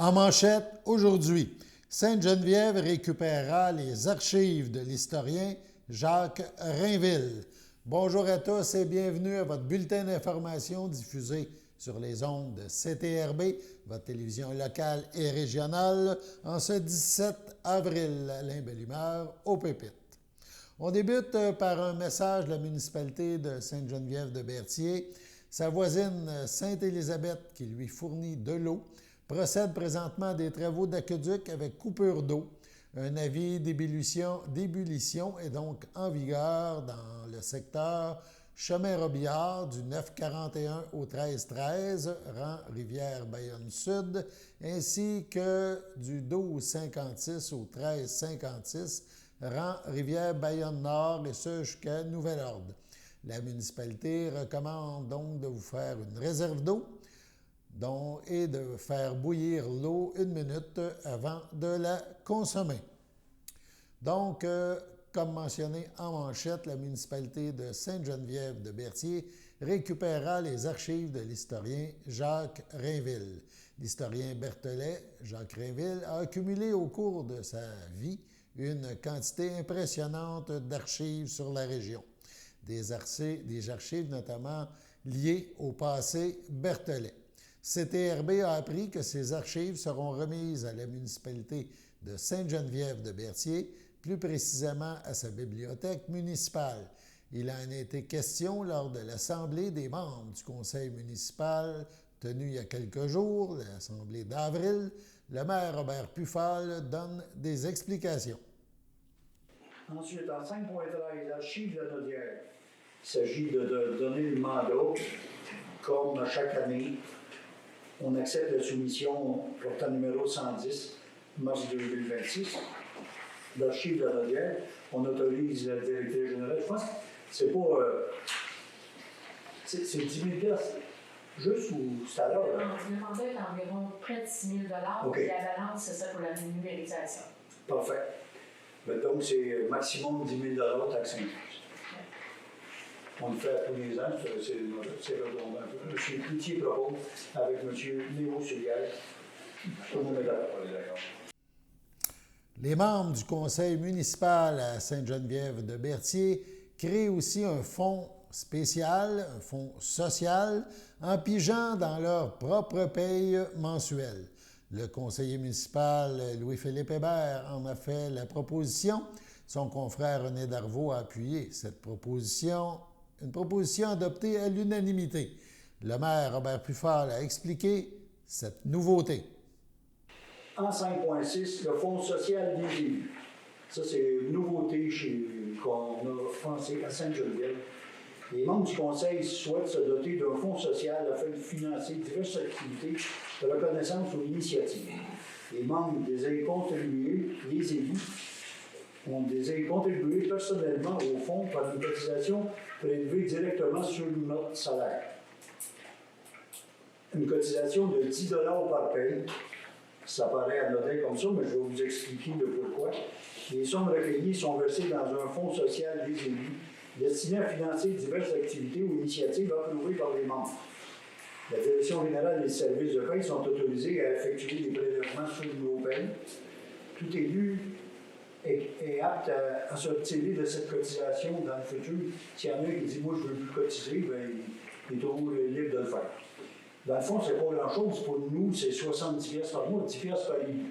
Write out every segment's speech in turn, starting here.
En manchette, aujourd'hui, Sainte-Geneviève récupérera les archives de l'historien Jacques Rainville. Bonjour à tous et bienvenue à votre bulletin d'information diffusé sur les ondes de CTRB, votre télévision locale et régionale, en ce 17 avril. Alain Bellumeur, au Pépites. On débute par un message de la municipalité de Sainte-Geneviève-de-Berthier. Sa voisine Sainte-Élisabeth, qui lui fournit de l'eau, procède présentement à des travaux d'aqueduc avec coupure d'eau. Un avis d'ébullition est donc en vigueur dans le secteur Chemin-Robillard du 941 au 1313, rang Rivière-Bayonne-Sud, ainsi que du 1256 au 1356, rang Rivière-Bayonne-Nord, et ce jusqu'à nouvel ordre. La municipalité recommande donc de vous faire une réserve d'eau et de faire bouillir l'eau 1 minute avant de la consommer. Donc, comme mentionné en manchette, la municipalité de Sainte-Geneviève-de-Berthier récupérera les archives de l'historien Jacques Rainville. L'historien bertholais Jacques Rainville a accumulé au cours de sa vie une quantité impressionnante d'archives sur la région. Des archives notamment liées au passé bertholais. CTRB a appris que ces archives seront remises à la municipalité de Sainte-Geneviève-de-Berthier, plus précisément à sa bibliothèque municipale. Il en a été question lors de l'Assemblée des membres du conseil municipal tenue il y a quelques jours, l'Assemblée d'avril. Le maire Robert Pufal donne des explications. Ensuite, en 5.13, archives de la Nodière. Il s'agit de donner le mandat, comme chaque année. On accepte la soumission portant numéro 110, mars 2026, d'archives de la Nodière. On autorise la directrice générale. Je pense que c'est pas... c'est 10 000 juste ou c'est à l'heure? Le mandat est environ près de 6 000 okay. Et la balance, c'est ça pour la numérisation. Parfait. Mais donc, c'est maximum 10 000 taxe incluse. On le fait à tous les ans, c'est redondant un peu. M. Cloutier propose avec M. Léo Sulière. Tout le monde est d'accord. Les membres du conseil municipal à Sainte-Geneviève-de-Berthier créent aussi un fonds spécial, un fonds social, en pigeant dans leur propre paye mensuelle. Le conseiller municipal Louis-Philippe Hébert en a fait la proposition. Son confrère René Darvaux a appuyé cette proposition, une proposition adoptée à l'unanimité. Le maire Robert Pufal a expliqué cette nouveauté. En 5.6, le Fonds social des élus. Ça, c'est une nouveauté qu'on a pensé à Sainte-Geneviève. Les membres du conseil souhaitent se doter d'un fonds social afin de financer diverses activités de reconnaissance ou d'initiative. Les membres désirent contribuer, les élus désirent contribuer personnellement au fonds par une cotisation prélevée directement sur notre salaire. Une cotisation de 10 $ par paye. Ça paraît anodin comme ça, mais je vais vous expliquer le pourquoi. Les sommes recueillies sont versées dans un fonds social des élus destiné à financer diverses activités ou initiatives approuvées par les membres. La Direction générale des services de paie sont autorisés à effectuer des prélèvements sur nos paies. Tout élu est apte à se retirer de cette cotisation dans le futur. S'il y en a qui dit « moi, je ne veux plus cotiser », bien, il est toujours libre de le faire. Dans le fond, ce n'est pas grand-chose. Pour nous, c'est 70$ par mois, 10$ par livre.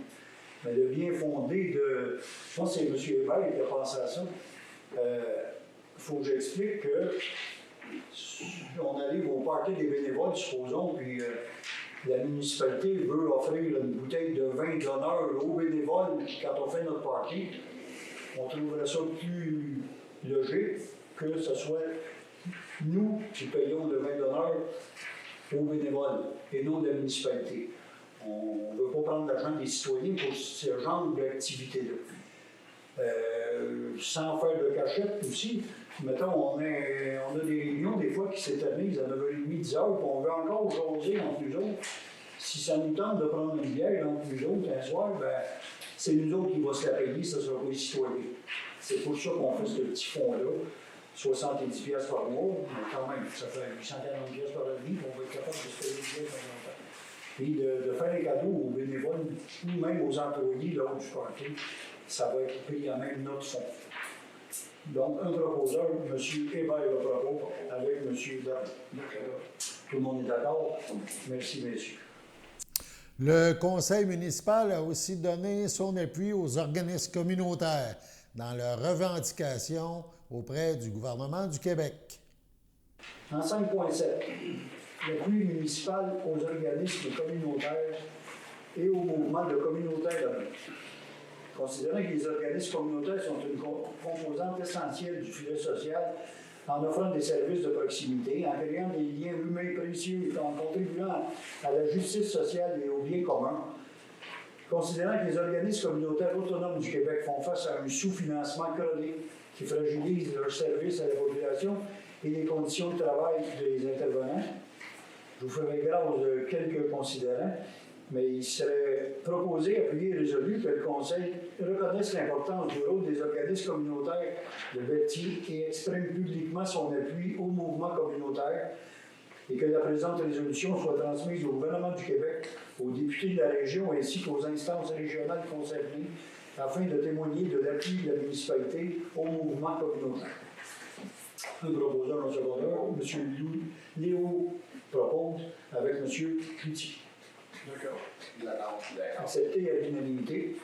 Mais le bien fondé de... Je pense que c'est M. Hébert qui a pensé à ça. Il faut que j'explique que on arrive au party des bénévoles, supposons, puis la municipalité veut offrir une bouteille de vin d'honneur aux bénévoles quand on fait notre party. On trouverait ça plus logique que ce soit nous qui payons le vin d'honneur aux bénévoles et non la municipalité. On ne veut pas prendre l'argent des citoyens pour ce genre d'activité-là. Sans faire de cachette aussi, mettons, on a des réunions des fois qui s'éternisent à 9h30, 10h, puis on veut encore jaser entre nous autres. Si ça nous tente de prendre une bière entre nous autres un soir, ben, c'est nous autres qui va se la payer, ça sera pas les citoyens. C'est pour ça qu'on fait ce petit fonds-là. 70$ par mois, mais quand même, ça fait 840$ par année, on va être capable de se payer une bière de temps en temps. puis de faire un cadeau aux bénévoles ou même aux employés lors du party. Ça va être pris à même notre fonds. Donc, un proposeur, M. Hébert le propos, avec M. Dab. Tout le monde est d'accord? Merci, messieurs. Le conseil municipal a aussi donné son appui aux organismes communautaires dans leurs revendications auprès du gouvernement du Québec. En 5.7, l'appui municipal aux organismes communautaires et au mouvement de communautaires d'appui. Considérant que les organismes communautaires sont une composante essentielle du filet social en offrant des services de proximité, en créant des liens humains précieux et en contribuant à la justice sociale et au bien commun. Considérant que les organismes communautaires autonomes du Québec font face à un sous-financement chronique qui fragilise leurs services à la population et les conditions de travail des intervenants, je vous ferai grâce de quelques considérants, mais il serait proposé, appuyé et résolu que le Conseil reconnaisse l'importance du rôle des organismes communautaires de Berthier et exprime publiquement son appui au mouvement communautaire et que la présente résolution soit transmise au gouvernement du Québec, aux députés de la région ainsi qu'aux instances régionales concernées afin de témoigner de l'appui de la municipalité au mouvement communautaire. Un proposeur en secondaire, M. Léo propose avec M. Cloutier. D'accord. Accepté à l'unanimité.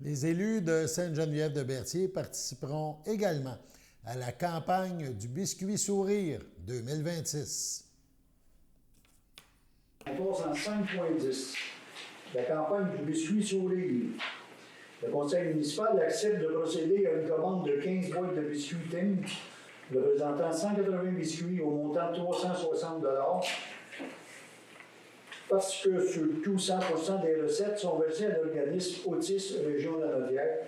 Les élus de Sainte-Geneviève-de-Berthier participeront également à la campagne du Biscuit Sourire 2026. On passe en 5.10. La campagne du Biscuit Sourire. Le conseil municipal accepte de procéder à une commande de 15 boîtes de biscuits Tim, représentant 180 biscuits au montant de 360 $, parce que surtout 100% des recettes sont versées à l'organisme Autisme Région Lanaudière.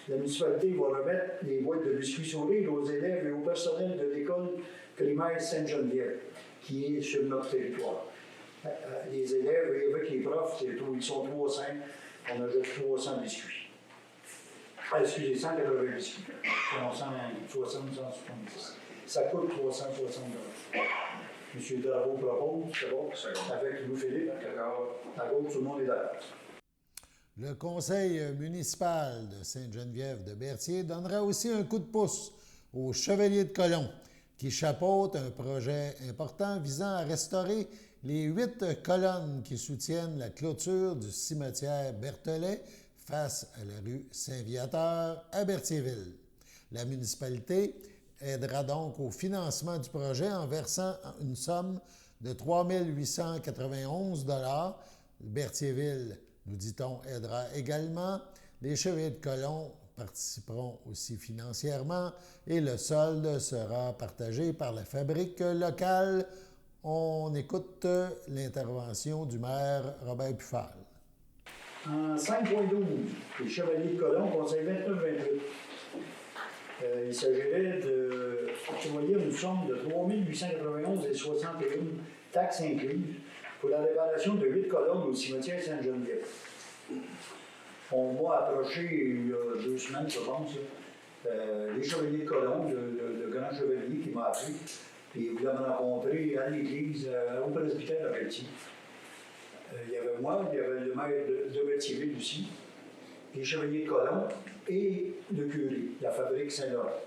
La municipalité va remettre les boîtes de biscuits Sourire aux élèves et au personnel de l'école primaire Sainte-Geneviève, qui est sur notre territoire. Les élèves et avec les profs, ils sont 300, on ajoute 300 biscuits. Excusez, 180 biscuits. 170. Ça coûte 360 $. M. Darvaux propose, c'est bon, avec Louis-Philippe. D'accord. À gauche, tout le monde est d'accord. Le conseil municipal de Sainte-Geneviève-de-Berthier donnera aussi un coup de pouce aux Chevaliers de Colomb, qui chapeautent un projet important visant à restaurer les 8 colonnes qui soutiennent la clôture du cimetière Berthollet face à la rue Saint-Viateur à Berthierville. La municipalité aidera donc au financement du projet en versant une somme de 3 891 $. Berthierville, nous dit-on, aidera également. Les Chevaliers de Colomb participeront aussi financièrement et le solde sera partagé par la fabrique locale. On écoute l'intervention du maire Robert Buffal. En 5.12, les Chevaliers de Colomb, conseil 29-28. Il s'agirait de octroyer une somme de 3 891,61 taxes incluses pour la réparation de 8 colonnes au cimetière Sainte-Geneviève. On m'a approché il y a 2 semaines, je pense, les Chevaliers de Colomb, le grand chevalier qui m'a appris, puis il voulait me rencontrer à l'église, au presbytère de Berthier. Il y avait moi, il y avait le maire de Berthierville aussi, les Chevaliers de Colomb et le curé, la fabrique Saint-Laurent.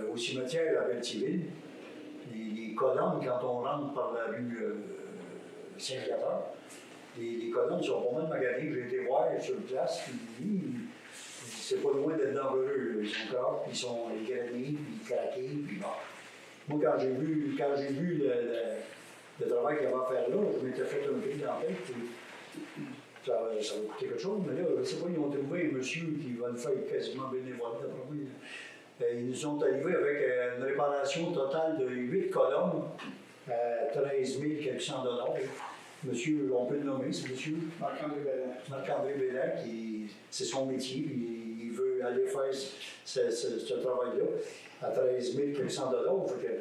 Au cimetière à Berthierville, les colonnes, quand on rentre par la rue Saint-Viateur, les colonnes sont pas mal maganées. J'ai été voir sur place, puis c'est pas loin d'être dangereux. Ils sont corps, ils sont granés, puis craqués, puis bon. Moi, quand j'ai vu le travail qu'il y avait à faire là, je m'étais fait un prix dans la tête. Ça va coûter quelque chose, mais là, je ne sais pas, ils ont trouvé un monsieur qui va le faire quasiment bénévole, d'après moi. Ils nous sont arrivés avec une réparation totale de 8 colonnes à 13 400 $. Monsieur, on peut le nommer, c'est monsieur Marc-André Bellin. Marc-André Bellin, c'est son métier, puis il veut aller faire ce travail-là à 13 400 $. Fait que,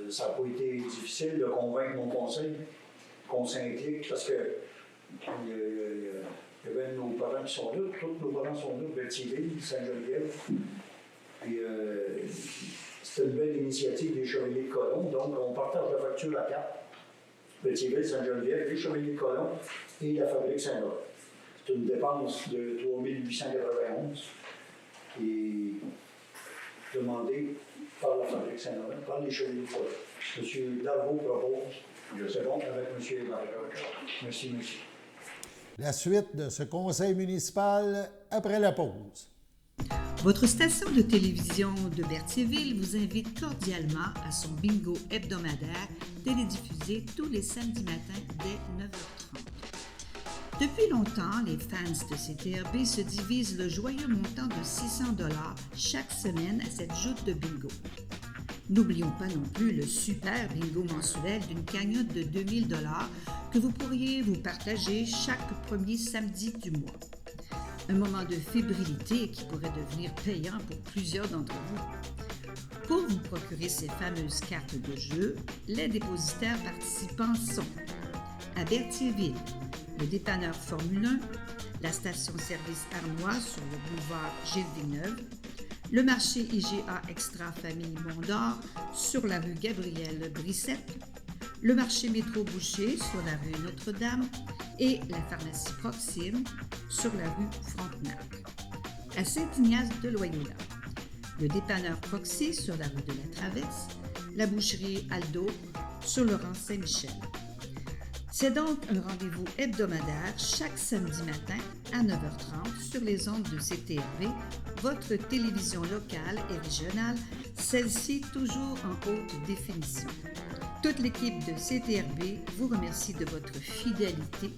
ça n'a pas été difficile de convaincre mon conseil qu'on s'implique parce que il y avait nos parents qui sont là, tous nos parents sont là, Berthierville, Sainte-Geneviève. Puis c'est une belle initiative des Chevaliers de Colomb, donc on partage la facture à 4. Pétionville, Sainte-Geneviève, les Chevaliers de Colomb et la fabrique Saint-Laurent. C'est une dépense de 3 891 et demandée par la fabrique Saint-Laurent, par les Chevaliers de Colomb. M. Darvaux propose. C'est bon avec M. Hébert. Merci, monsieur. La suite de ce conseil municipal après la pause. Votre station de télévision de Berthierville vous invite cordialement à son bingo hebdomadaire télédiffusé tous les samedis matins dès 9h30. Depuis longtemps, les fans de CTRB se divisent le joyeux montant de 600 $ chaque semaine à cette joute de bingo. N'oublions pas non plus le super bingo mensuel d'une cagnotte de 2000 $ que vous pourriez vous partager chaque premier samedi du mois. Un moment de fébrilité qui pourrait devenir payant pour plusieurs d'entre vous. Pour vous procurer ces fameuses cartes de jeu, les dépositaires participants sont à Berthierville, le dépanneur Formule 1, la station-service Arnois sur le boulevard Gilles Villeneuve, le marché IGA Extra Famille Mont-d'Or sur la rue Gabriel Brissette, le marché Métro Boucher sur la rue Notre-Dame et la pharmacie Proxime sur la rue Frontenac. À Saint-Ignace-de-Loyola, le dépanneur Proxy sur la rue de la Traverse, la boucherie Aldo sur le rang Saint-Michel. C'est donc un rendez-vous hebdomadaire chaque samedi matin à 9h30 sur les ondes de CTRB, votre télévision locale et régionale, celle-ci toujours en haute définition. Toute l'équipe de CTRB vous remercie de votre fidélité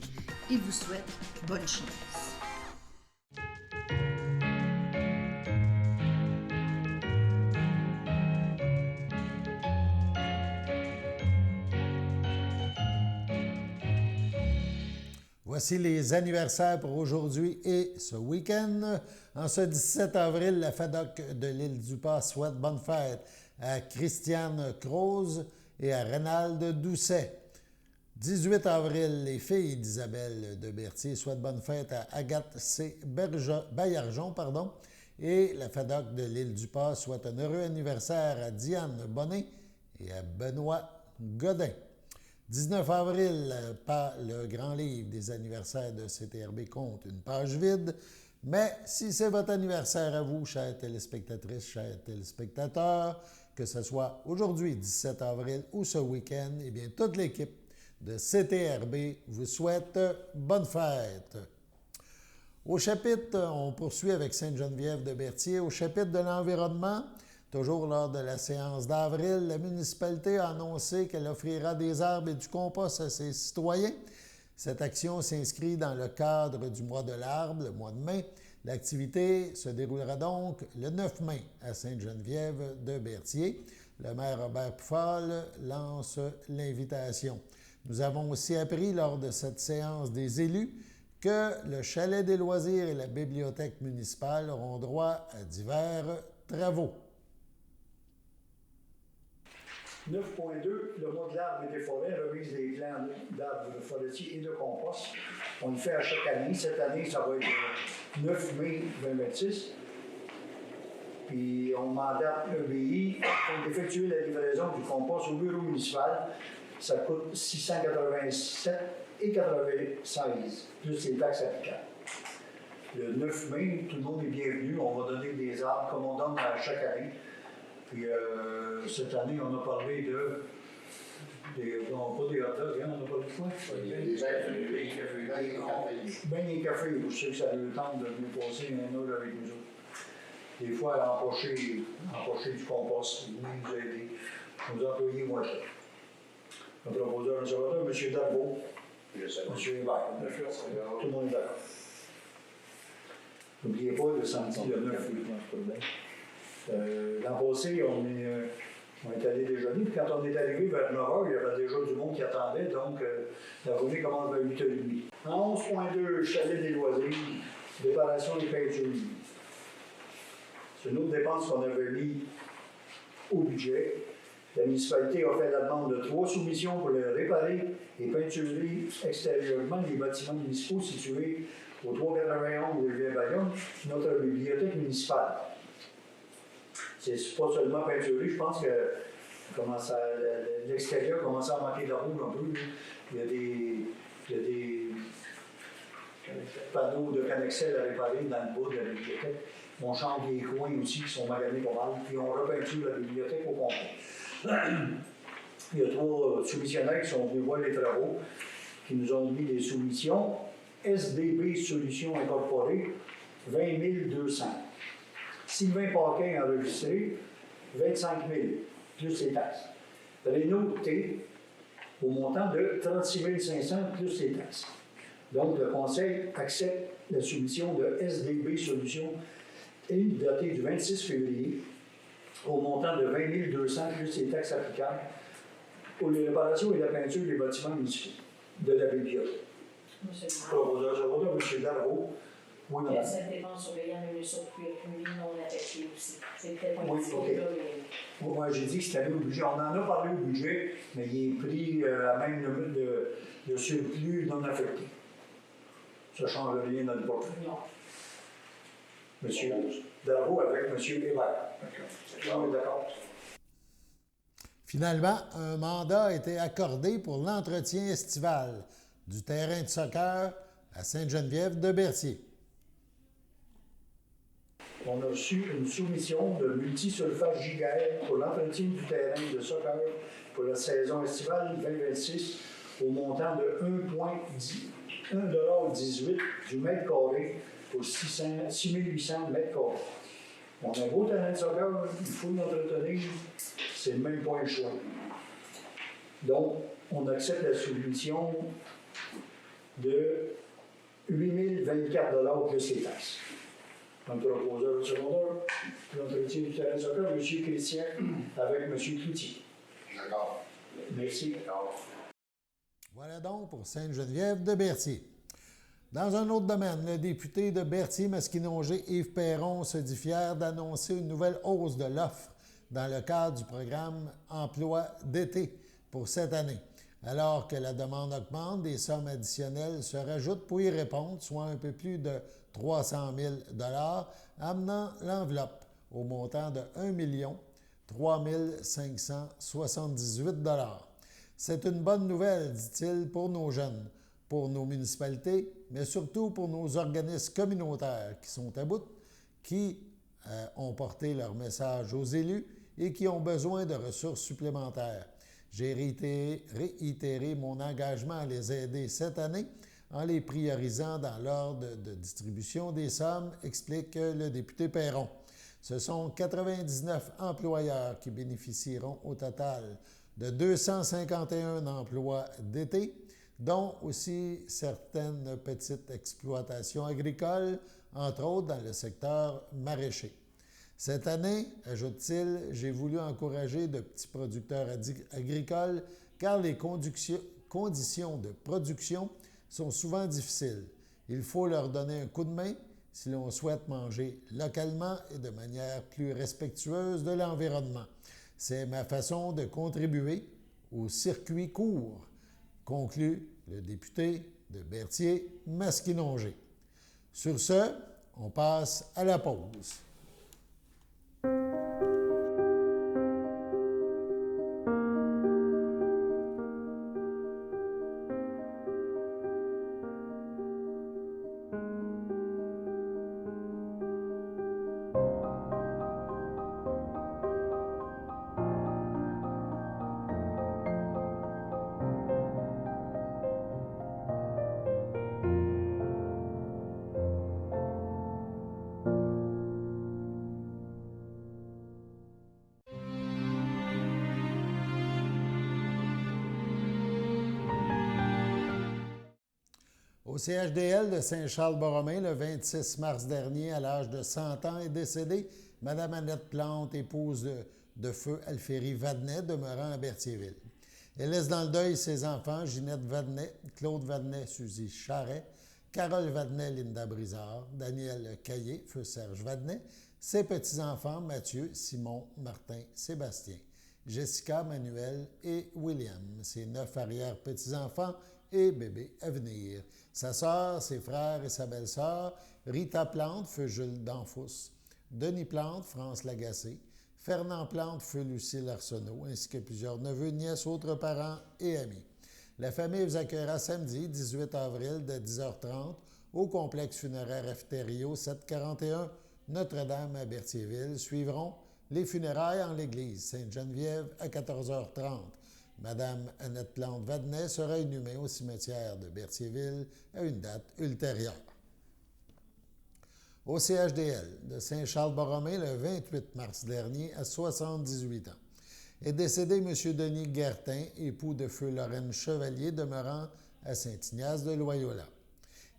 et vous souhaite bonne chance. Voici les anniversaires pour aujourd'hui et ce week-end. En ce 17 avril, la FADOC de l'île du Pas souhaite bonne fête à Christiane Croze et à Reynald Doucet. 18 avril, les filles d'Isabelle de Berthier souhaitent bonne fête à Agathe C. Baillargeon, et la FADOC de l'île du Pas souhaite un heureux anniversaire à Diane Bonnet et à Benoît Godin. 19 avril, le grand livre des anniversaires de CTRB compte une page vide, mais si c'est votre anniversaire à vous, chères téléspectatrices, chers téléspectateurs, que ce soit aujourd'hui, 17 avril, ou ce week-end, eh bien, toute l'équipe de CTRB vous souhaite bonne fête. Au chapitre, on poursuit avec Sainte-Geneviève de Berthier. Au chapitre de l'environnement, toujours lors de la séance d'avril, la municipalité a annoncé qu'elle offrira des arbres et du compost à ses citoyens. Cette action s'inscrit dans le cadre du mois de l'arbre, le mois de mai. L'activité se déroulera donc le 9 mai à Sainte-Geneviève de Berthier. Le maire Robert Pfahl lance l'invitation. Nous avons aussi appris lors de cette séance des élus que le chalet des loisirs et la bibliothèque municipale auront droit à divers travaux. 9.2, le mois de l'arbre et des forêts, remise des plans d'arbres de forestiers et de compost. On le fait à chaque année. Cette année, ça va être le 9 mai 2026. Puis on mandate l'EBI pour effectuer la livraison du compost au bureau municipal. Ça coûte 687,96 plus les taxes applicables. Le 9 mai, tout le monde est bienvenu. On va donner des arbres comme on donne à chaque année. Puis cette année, on a parlé de. Non, pas des hot dogs, hein, on a parlé de quoi? Ben les cafés, je sais que ça leur tente de venir passer un heure avec nous autres. Des fois, à empocher du compost, venir nous aider. Nos employés vont être là. Notre proposeur conservateur, M. Darvaux, M. Hébert. Tout le monde est d'accord. N'oubliez pas le samedi le 9 mai. L'an passé, on est allé déjeuner, puis quand on est arrivé vers 9h, il y avait déjà du monde qui attendait, donc la journée commence vers 8h30. En 11.2, chalet des loisirs, déparation des peintures. C'est une autre dépense qu'on avait mis au budget. La municipalité a fait la demande de 3 soumissions pour le réparer et peinturer extérieurement les bâtiments municipaux situés au 391 de Rivière-Bayonne, notre bibliothèque municipale. C'est pas seulement peinturé, je pense que L'extérieur commence à manquer de rouge un peu. Là. Il y a des panneaux de Connexel à réparer dans le bas de la bibliothèque. On change des coins aussi qui sont maganés pas mal. Puis on repeinture la bibliothèque au complet. Il y a 3 soumissionnaires qui sont venus voir les travaux, qui nous ont mis des soumissions. SDB Solutions Incorporées, 20 200. Sylvain Paquin enregistré, 25 000, plus les taxes. Renault T, au montant de 36 500, plus les taxes. Donc, le Conseil accepte la soumission de SDB Solutions, datée du 26 février, au montant de 20 200, plus les taxes applicables, pour les réparations et la peinture des bâtiments municipaux de la bibliothèque. Monsieur le maire. Proposeur, M. Darvaux. Oui, Il y a madame. cette dépense surveillante, mais le surplus accumulé non affecté aussi. C'est peut-être un Oui, petit ok. peu là, mais Moi, j'ai dit que c'était allé au budget. On en a parlé au budget, mais il est pris à même le surplus non affecté. Ça ne change rien dans le portefeuille. non. Monsieur Darvaux avec M. Hébert. On est d'accord. Finalement, un mandat a été accordé pour l'entretien estival du terrain de soccer à Sainte-Geneviève de Berthier. On a reçu une soumission de multisulfate gigaène pour l'entretien du terrain de soccer pour la saison estivale 2026 au montant de 1,18$ du mètre carré pour 6800 mètres carrés. On a un beau terrain de soccer, il faut l'entretenir, c'est même pas un choix. Donc, on accepte la soumission de 8 024$ plus les taxes. Un proposeur secondaire, l'entretien du terrain de soccer, M. Christian, avec M. Cloutier. D'accord. Merci. Voilà donc pour Sainte-Geneviève de Berthier. Dans un autre domaine, le député de Berthier-Masquinongé, Yves Perron, se dit fier d'annoncer une nouvelle hausse de l'offre dans le cadre du programme Emploi d'été pour cette année. Alors que la demande augmente, des sommes additionnelles se rajoutent pour y répondre, soit un peu plus de 300 000 $, amenant l'enveloppe au montant de 1 3 578 $. C'est une bonne nouvelle, dit-il, pour nos jeunes, pour nos municipalités, mais surtout pour nos organismes communautaires qui sont à bout, qui ont porté leur message aux élus et qui ont besoin de ressources supplémentaires. J'ai réitéré mon engagement à les aider cette année en les priorisant dans l'ordre de distribution des sommes, explique le député Perron. Ce sont 99 employeurs qui bénéficieront au total de 251 emplois d'été, dont aussi certaines petites exploitations agricoles, entre autres dans le secteur maraîcher. Cette année, ajoute-t-il, j'ai voulu encourager de petits producteurs agricoles car les conditions de production sont souvent difficiles. Il faut leur donner un coup de main si l'on souhaite manger localement et de manière plus respectueuse de l'environnement. C'est ma façon de contribuer au circuit court, conclut le député de Berthier-Masquinongé. Sur ce, on passe à la pause. Au CHDL de Saint-Charles-Borromée, le 26 mars dernier, à l'âge de 100 ans, est décédée Mme Annette Plante, épouse de feu Alphérie Vadnet, demeurant à Berthierville. Elle laisse dans le deuil ses enfants, Ginette Vadnet, Claude Vadnet, Suzy Charret, Carole Vadnet, Linda Brizard, Daniel Caillé, feu Serge Vadnet, ses petits-enfants, Mathieu, Simon, Martin, Sébastien, Jessica, Manuel et William, ses 9 arrière-petits-enfants et bébés à venir. Sa sœur, ses frères et sa belle-sœur, Rita Plante, feu Jules Danfous, Denis Plante, France Lagacé, Fernand Plante, feu Lucille Arsenault, ainsi que plusieurs neveux, nièces, autres parents et amis. La famille vous accueillera samedi, 18 avril, de 10h30, au complexe funéraire Efterio 741 Notre-Dame à Berthierville. Suivront les funérailles en l'église Sainte-Geneviève à 14h30. Madame Annette Plante-Vadnais sera inhumée au cimetière de Berthierville à une date ultérieure. Au CHDL de Saint-Charles-Borromée, le 28 mars dernier, à 78 ans, est décédé M. Denis Guertin, époux de feu Lorraine Chevalier, demeurant à Saint-Ignace-de-Loyola.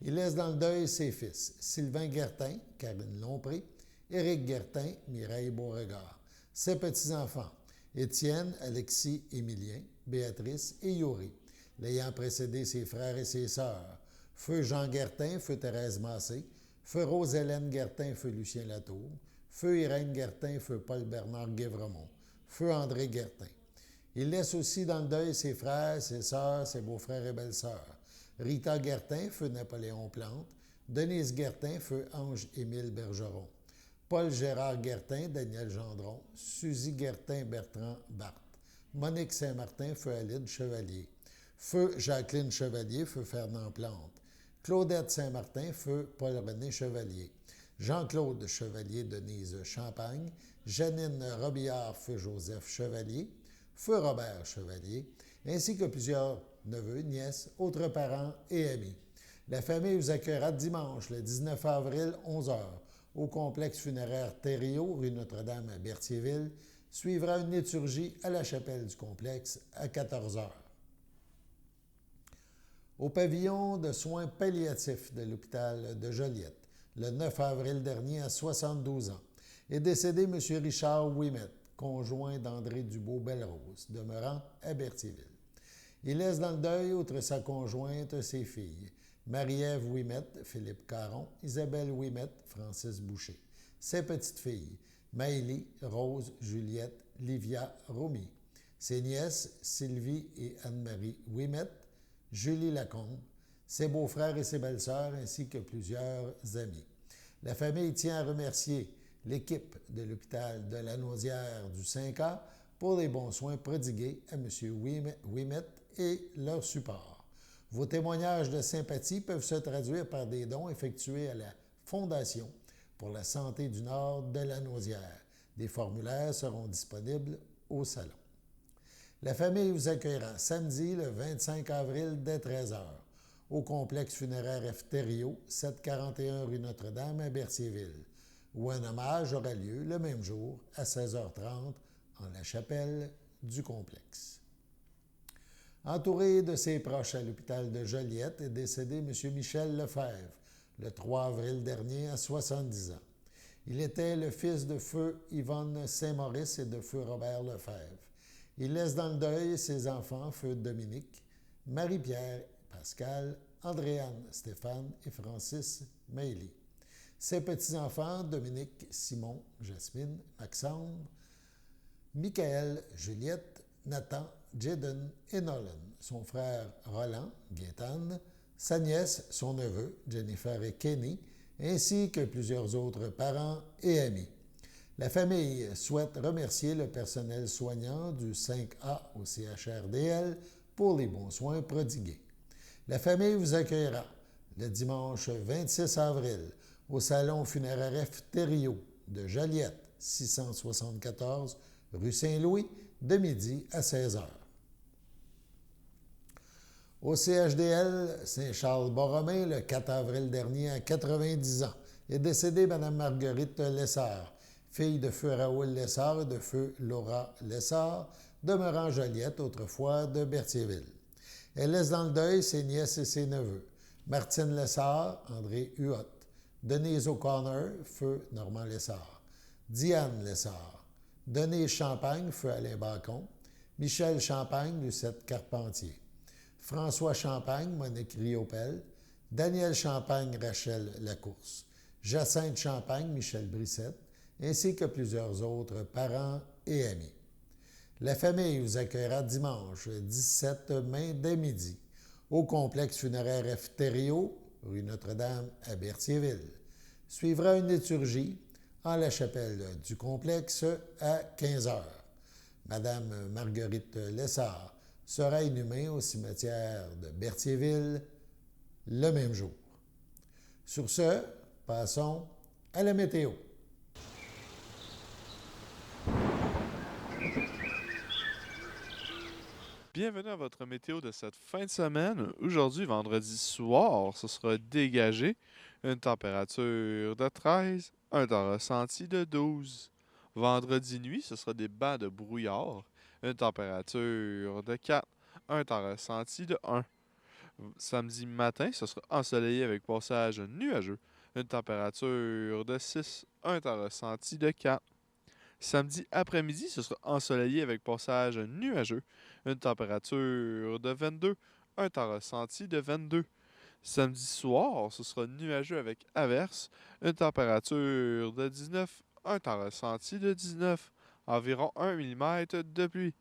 Il laisse dans le deuil ses fils, Sylvain Guertin, Karine Lompré, Éric Guertin, Mireille Beauregard. Ses petits-enfants, Étienne, Alexis, Émilien, Béatrice et Yuri, l'ayant précédé ses frères et ses sœurs, feu Jean Guertin, feu Thérèse Massé, feu Rose-Hélène Guertin, feu Lucien Latour, feu Irène Guertin, feu Paul-Bernard Guévremont, feu André Guertin. Il laisse aussi dans le deuil ses frères, ses sœurs, ses beaux-frères et belles-sœurs. Rita Guertin, feu Napoléon Plante, Denise Guertin, feu Ange-Émile Bergeron, Paul Gérard Guertin, Daniel Gendron, Suzy Guertin, Bertrand Barthes, Monique Saint-Martin, feu Alide Chevalier, feu Jacqueline Chevalier, feu Fernand Plante, Claudette Saint-Martin, feu Paul-René Chevalier, Jean-Claude Chevalier, Denise Champagne, Janine Robillard, feu Joseph Chevalier, feu Robert Chevalier, ainsi que plusieurs neveux, nièces, autres parents et amis. La famille vous accueillera dimanche, le 19 avril, 11h, au complexe funéraire Thériault, rue Notre-Dame à Berthierville. Suivra une liturgie à la chapelle du complexe à 14h. Au pavillon de soins palliatifs de l'hôpital de Joliette, le 9 avril dernier, à 72 ans, est décédé M. Richard Ouimet, conjoint d'André Dubois-Belrose, demeurant à Berthierville. Il laisse dans le deuil, outre sa conjointe, ses filles, Marie-Ève Ouimet, Philippe Caron, Isabelle Ouimet, Francis Boucher. Ses petites-filles, Maëlie, Rose, Juliette, Livia, Romy. Ses nièces, Sylvie et Anne-Marie Ouimet, Julie Lacombe, ses beaux-frères et ses belles-sœurs, ainsi que plusieurs amis. La famille tient à remercier l'équipe de l'hôpital de la Naudière du 5A pour les bons soins prodigués à M. Ouimet et leur support. Vos témoignages de sympathie peuvent se traduire par des dons effectués à la Fondation pour la santé du Nord de la Naudière. Des formulaires seront disponibles au salon. La famille vous accueillera samedi, le 25 avril, dès 13h, au complexe funéraire Efterio, 741 rue Notre-Dame à Berthierville, où un hommage aura lieu le même jour à 16h30 en la chapelle du complexe. Entouré de ses proches à l'hôpital de Joliette est décédé M. Michel Lefebvre, le 3 avril dernier, à 70 ans. Il était le fils de feu Yvonne Saint-Maurice et de feu Robert Lefebvre. Il laisse dans le deuil ses enfants, feu Dominique, Marie-Pierre, Pascal, Andréane, Stéphane et Francis Mailly. Ses petits-enfants, Dominique, Simon, Jasmine, Maxandre, Michael, Juliette, Nathan, Jaden et Nolan, son frère Roland, Gaétane, sa nièce, son neveu, Jennifer et Kenny, ainsi que plusieurs autres parents et amis. La famille souhaite remercier le personnel soignant du 5A au CHRDL pour les bons soins prodigués. La famille vous accueillera le dimanche 26 avril au salon funéraire Efterio de Joliette, 674 rue Saint-Louis, de midi à 16h. Au CHDL Saint-Charles-Borromée, le 4 avril dernier, à 90 ans, est décédée Mme Marguerite Lessard, fille de feu Raoul Lessard et de feu Laura Lessard, demeurant Joliette, autrefois de Berthierville. Elle laisse dans le deuil ses nièces et ses neveux, Martine Lessard, André Huot, Denise O'Connor, feu Normand Lessard, Diane Lessard, Denise Champagne, feu Alain Bacon, Michel Champagne, Lucette Carpentier, François Champagne, Monique Riopel, Daniel Champagne, Rachel Lacourse, Jacinthe Champagne, Michel Brissette, ainsi que plusieurs autres parents et amis. La famille vous accueillera dimanche 17 mai dès midi au complexe funéraire Efterio, rue Notre-Dame à Berthierville. Suivra une liturgie en la chapelle du complexe à 15 heures. Madame Marguerite Lessard sera inhumée au cimetière de Berthierville le même jour. Sur ce, passons à la météo. Bienvenue à votre météo de cette fin de semaine. Aujourd'hui, vendredi soir, ce sera dégagé. Une température de 13, un temps ressenti de 12. Vendredi nuit, ce sera des bancs de brouillard. Une température de 4, un temps ressenti de 1. Samedi matin, ce sera ensoleillé avec passage nuageux. Une température de 6, un temps ressenti de 4. Samedi après-midi, ce sera ensoleillé avec passage nuageux. Une température de 22, un temps ressenti de 22. Samedi soir, ce sera nuageux avec averse. Une température de 19, un temps ressenti de 19. Environ 1 mm de pluie.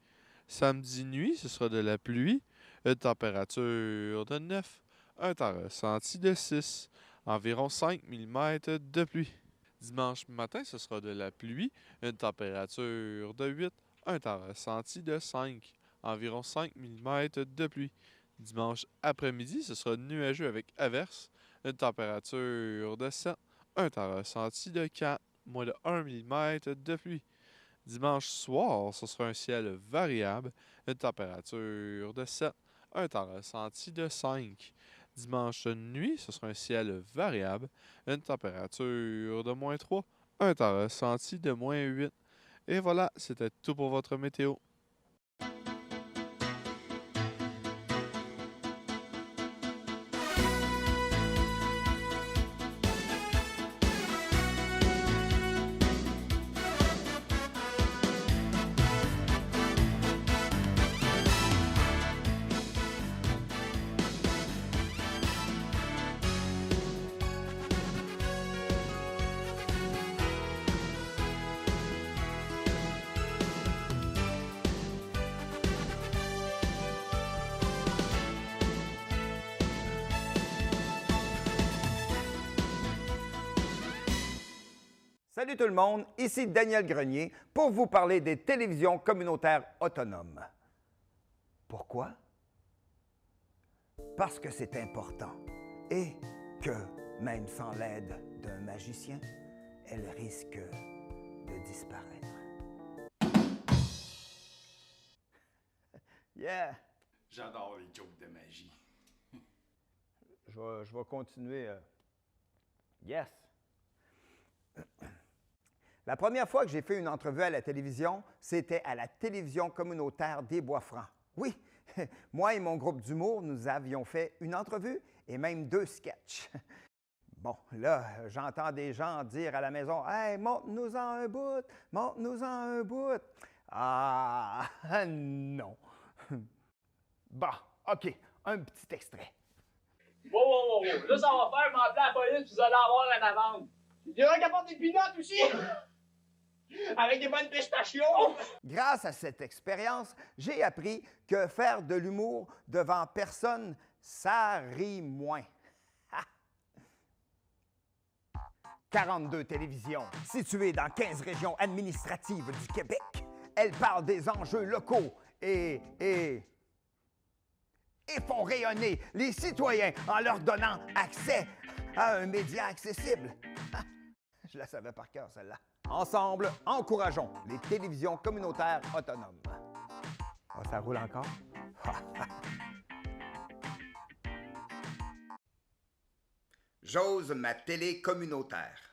Samedi nuit, ce sera de la pluie. Une température de 9, un temps ressenti de 6. Environ 5 mm de pluie. Dimanche matin, ce sera de la pluie, une température de 8, un temps ressenti de 5, environ 5 mm de pluie. Dimanche après-midi, ce sera nuageux avec averse, une température de 7, un temps ressenti de 4, moins de 1 mm de pluie. Dimanche soir, ce sera un ciel variable, une température de 7, un temps ressenti de 5. Dimanche nuit, ce sera un ciel variable, une température de moins 3, un temps ressenti de moins 8. Et voilà, c'était tout pour votre météo. Salut tout le monde, ici Daniel Grenier pour vous parler des télévisions communautaires autonomes. Pourquoi? Parce que c'est important et que, même sans l'aide d'un magicien, elles risquent de disparaître. Yeah! J'adore les jokes de magie. Je vais continuer. Yes! La première fois que j'ai fait une entrevue à la télévision, c'était à la télévision communautaire des Bois-Francs. Oui, moi et mon groupe d'humour, nous avions fait une entrevue et même 2 sketchs. Bon, là, j'entends des gens dire à la maison « Hey, montre-nous-en un bout, montre-nous-en un bout. » Ah, non. Bon, OK, un petit extrait. Wow. Là, ça va faire m'appeler la police, vous allez avoir une amende. Il y aura qu'à porter des pinottes aussi! Avec des bonnes pistachios! Grâce à cette expérience, j'ai appris que faire de l'humour devant personne, ça rit moins. 42 télévisions, situées dans 15 régions administratives du Québec. Elles parlent des enjeux locaux et font rayonner les citoyens en leur donnant accès à un média accessible. Je la savais par cœur, celle-là. Ensemble, encourageons les télévisions communautaires autonomes. Ah, ça roule encore? J'ose ma télé communautaire.